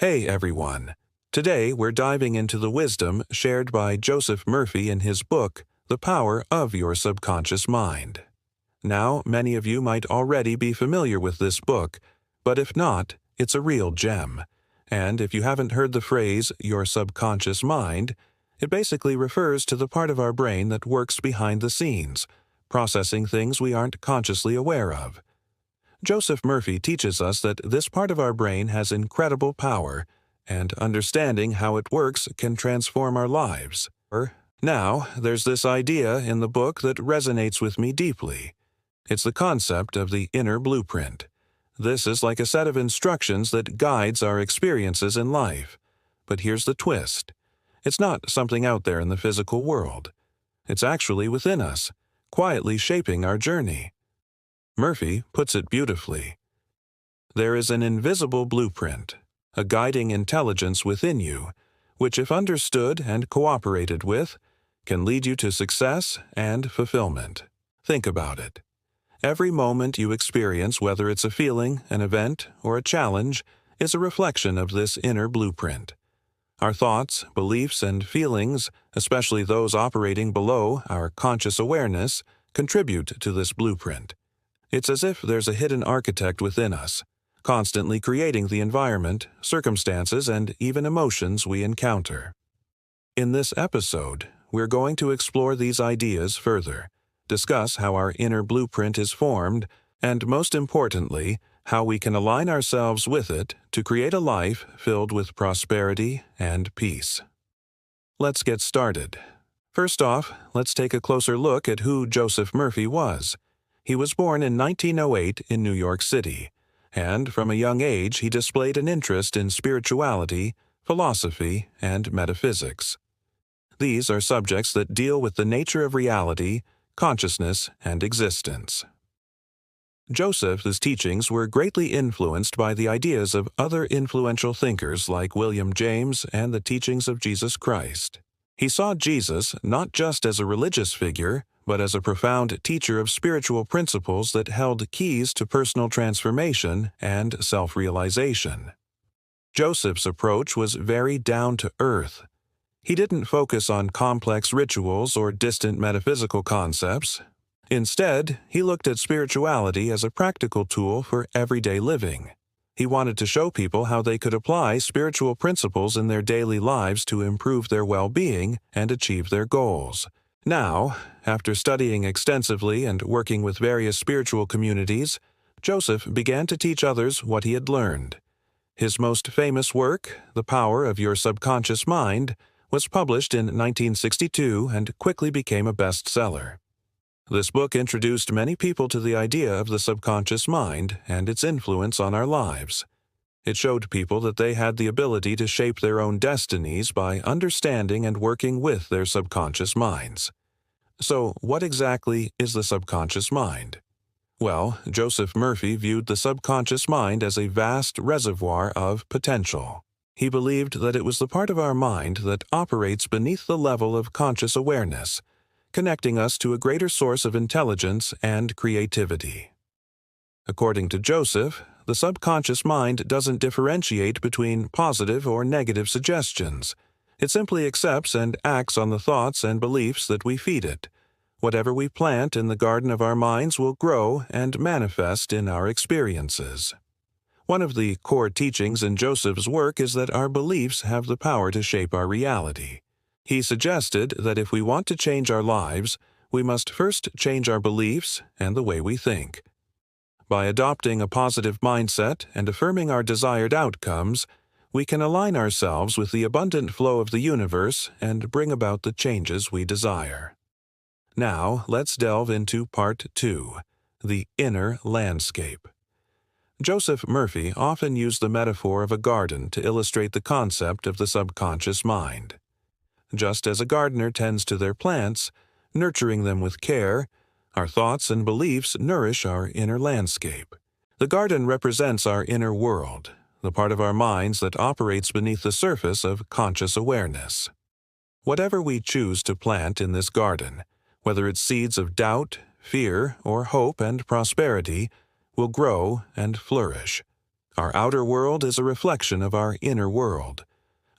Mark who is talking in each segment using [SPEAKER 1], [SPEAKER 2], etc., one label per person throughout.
[SPEAKER 1] Hey everyone! Today we're diving into the wisdom shared by Joseph Murphy in his book, The Power of Your Subconscious Mind. Now, many of you might already be familiar with this book, but if not, it's a real gem. And if you haven't heard the phrase, your subconscious mind, it basically refers to the part of our brain that works behind the scenes, processing things we aren't consciously aware of. Joseph Murphy teaches us that this part of our brain has incredible power, and understanding how it works can transform our lives. Now, there's this idea in the book that resonates with me deeply. It's the concept of the inner blueprint. This is like a set of instructions that guides our experiences in life. But here's the twist. It's not something out there in the physical world. It's actually within us, quietly shaping our journey. Murphy puts it beautifully. There is an invisible blueprint, a guiding intelligence within you, which if understood and cooperated with, can lead you to success and fulfillment. Think about it. Every moment you experience, whether it's a feeling, an event, or a challenge, is a reflection of this inner blueprint. Our thoughts, beliefs, and feelings, especially those operating below our conscious awareness, contribute to this blueprint. It's as if there's a hidden architect within us, constantly creating the environment, circumstances, and even emotions we encounter. In this episode, we're going to explore these ideas further, discuss how our inner blueprint is formed, and most importantly, how we can align ourselves with it to create a life filled with prosperity and peace. Let's get started. First off, let's take a closer look at who Joseph Murphy was. He was born in 1908 in New York City, and from a young age he displayed an interest in spirituality, philosophy, and metaphysics. These are subjects that deal with the nature of reality, consciousness, and existence. Joseph's teachings were greatly influenced by the ideas of other influential thinkers like William James and the teachings of Jesus Christ. He saw Jesus not just as a religious figure, but as a profound teacher of spiritual principles that held keys to personal transformation and self-realization. Joseph's approach was very down-to-earth. He didn't focus on complex rituals or distant metaphysical concepts. Instead, he looked at spirituality as a practical tool for everyday living. He wanted to show people how they could apply spiritual principles in their daily lives to improve their well-being and achieve their goals. Now, after studying extensively and working with various spiritual communities, Joseph began to teach others what he had learned. His most famous work, The Power of Your Subconscious Mind, was published in 1962 and quickly became a bestseller. This book introduced many people to the idea of the subconscious mind and its influence on our lives. It showed people that they had the ability to shape their own destinies by understanding and working with their subconscious minds. So, what exactly is the subconscious mind? Well, Joseph Murphy viewed the subconscious mind as a vast reservoir of potential. He believed that it was the part of our mind that operates beneath the level of conscious awareness, connecting us to a greater source of intelligence and creativity. According to Joseph, the subconscious mind doesn't differentiate between positive or negative suggestions. It simply accepts and acts on the thoughts and beliefs that we feed it. Whatever we plant in the garden of our minds will grow and manifest in our experiences. One of the core teachings in Joseph's work is that our beliefs have the power to shape our reality. He suggested that if we want to change our lives, we must first change our beliefs and the way we think. By adopting a positive mindset and affirming our desired outcomes, we can align ourselves with the abundant flow of the universe and bring about the changes we desire. Now, let's delve into Part 2, the inner landscape. Joseph Murphy often used the metaphor of a garden to illustrate the concept of the subconscious mind. Just as a gardener tends to their plants, nurturing them with care, our thoughts and beliefs nourish our inner landscape. The garden represents our inner world, the part of our minds that operates beneath the surface of conscious awareness. Whatever we choose to plant in this garden, whether it's seeds of doubt, fear, or hope and prosperity, will grow and flourish. Our outer world is a reflection of our inner world.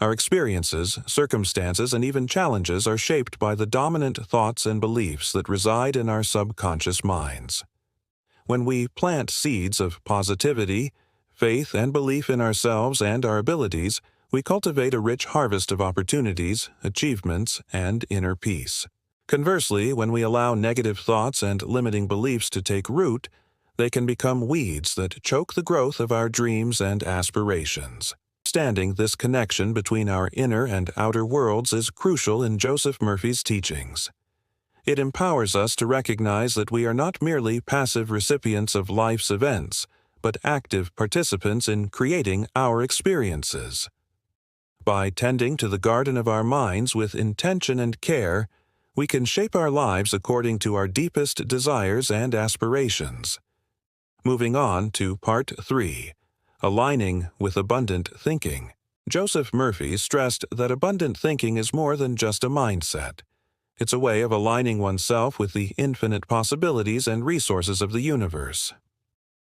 [SPEAKER 1] Our experiences, circumstances, and even challenges are shaped by the dominant thoughts and beliefs that reside in our subconscious minds. When we plant seeds of positivity, faith, and belief in ourselves and our abilities, we cultivate a rich harvest of opportunities, achievements, and inner peace. Conversely, when we allow negative thoughts and limiting beliefs to take root, they can become weeds that choke the growth of our dreams and aspirations. Understanding this connection between our inner and outer worlds is crucial in Joseph Murphy's teachings. It empowers us to recognize that we are not merely passive recipients of life's events, but active participants in creating our experiences. By tending to the garden of our minds with intention and care, we can shape our lives according to our deepest desires and aspirations. Moving on to Part 3, Aligning with Abundant Thinking. Joseph Murphy stressed that abundant thinking is more than just a mindset. It's a way of aligning oneself with the infinite possibilities and resources of the universe.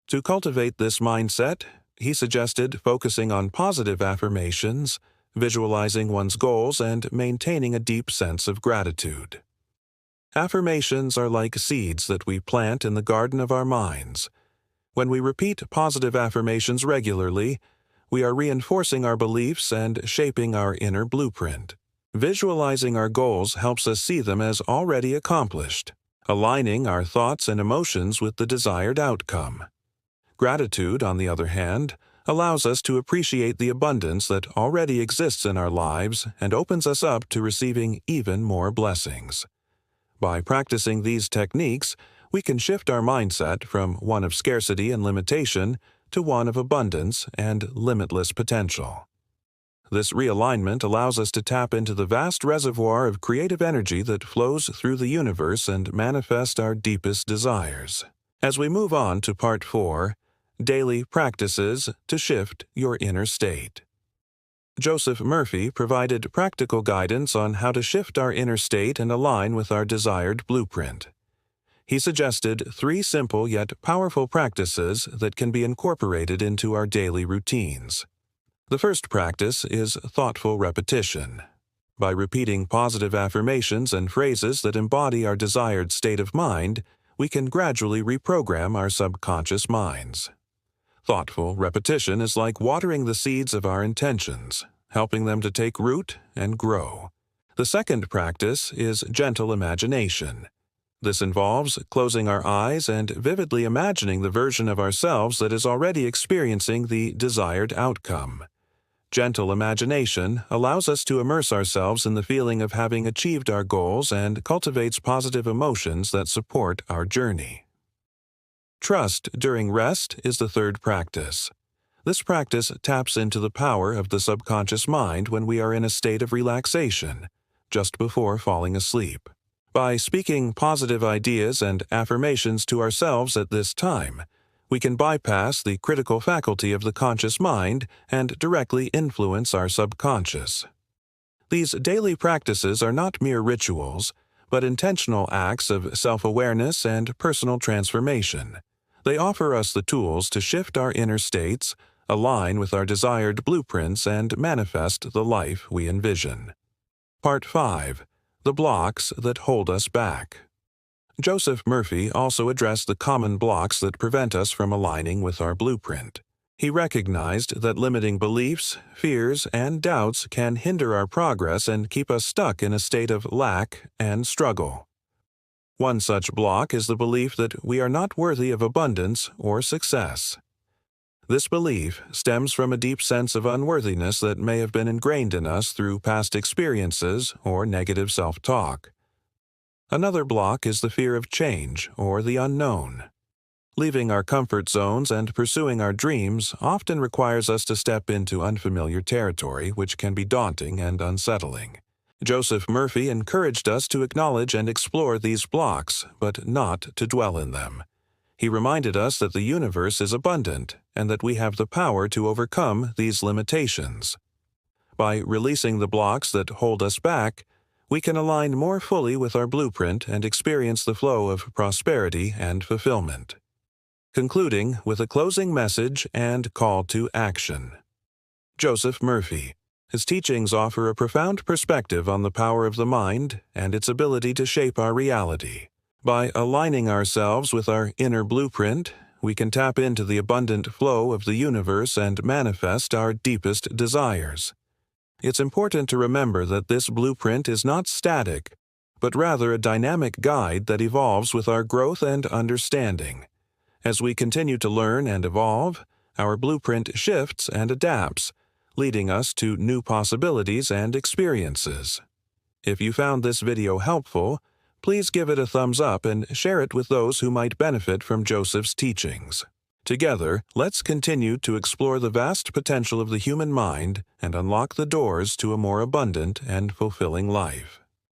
[SPEAKER 1] To cultivate this mindset, he suggested focusing on positive affirmations, visualizing one's goals, and maintaining a deep sense of gratitude. Affirmations are like seeds that we plant in the garden of our minds. When we repeat positive affirmations regularly, we are reinforcing our beliefs and shaping our inner blueprint. Visualizing our goals helps us see them as already accomplished, aligning our thoughts and emotions with the desired outcome. Gratitude, on the other hand, allows us to appreciate the abundance that already exists in our lives and opens us up to receiving even more blessings. By practicing these techniques, we can shift our mindset from one of scarcity and limitation to one of abundance and limitless potential. This realignment allows us to tap into the vast reservoir of creative energy that flows through the universe and manifest our deepest desires. As we move on to Part 4, Daily Practices to Shift Your Inner State. Joseph Murphy provided practical guidance on how to shift our inner state and align with our desired blueprint. He suggested 3 simple yet powerful practices that can be incorporated into our daily routines. The first practice is thoughtful repetition. By repeating positive affirmations and phrases that embody our desired state of mind, we can gradually reprogram our subconscious minds. Thoughtful repetition is like watering the seeds of our intentions, helping them to take root and grow. The second practice is gentle imagination. This involves closing our eyes and vividly imagining the version of ourselves that is already experiencing the desired outcome. Gentle imagination allows us to immerse ourselves in the feeling of having achieved our goals and cultivates positive emotions that support our journey. Trust during rest is the third practice. This practice taps into the power of the subconscious mind when we are in a state of relaxation, just before falling asleep. By speaking positive ideas and affirmations to ourselves at this time, we can bypass the critical faculty of the conscious mind and directly influence our subconscious. These daily practices are not mere rituals, but intentional acts of self-awareness and personal transformation. They offer us the tools to shift our inner states, align with our desired blueprints, and manifest the life we envision. Part 5. The blocks that hold us back. Joseph Murphy also addressed the common blocks that prevent us from aligning with our blueprint. He recognized that limiting beliefs, fears, and doubts can hinder our progress and keep us stuck in a state of lack and struggle. One such block is the belief that we are not worthy of abundance or success. This belief stems from a deep sense of unworthiness that may have been ingrained in us through past experiences or negative self-talk. Another block is the fear of change or the unknown. Leaving our comfort zones and pursuing our dreams often requires us to step into unfamiliar territory, which can be daunting and unsettling. Joseph Murphy encouraged us to acknowledge and explore these blocks, but not to dwell in them. He reminded us that the universe is abundant and that we have the power to overcome these limitations. By releasing the blocks that hold us back, we can align more fully with our blueprint and experience the flow of prosperity and fulfillment. concluding with a closing message and call to action. Joseph Murphy. His teachings offer a profound perspective on the power of the mind and its ability to shape our reality. By aligning ourselves with our inner blueprint, we can tap into the abundant flow of the universe and manifest our deepest desires. It's important to remember that this blueprint is not static, but rather a dynamic guide that evolves with our growth and understanding. As we continue to learn and evolve, our blueprint shifts and adapts, leading us to new possibilities and experiences. If you found this video helpful, please give it a thumbs up and share it with those who might benefit from Joseph's teachings. Together, let's continue to explore the vast potential of the human mind and unlock the doors to a more abundant and fulfilling life.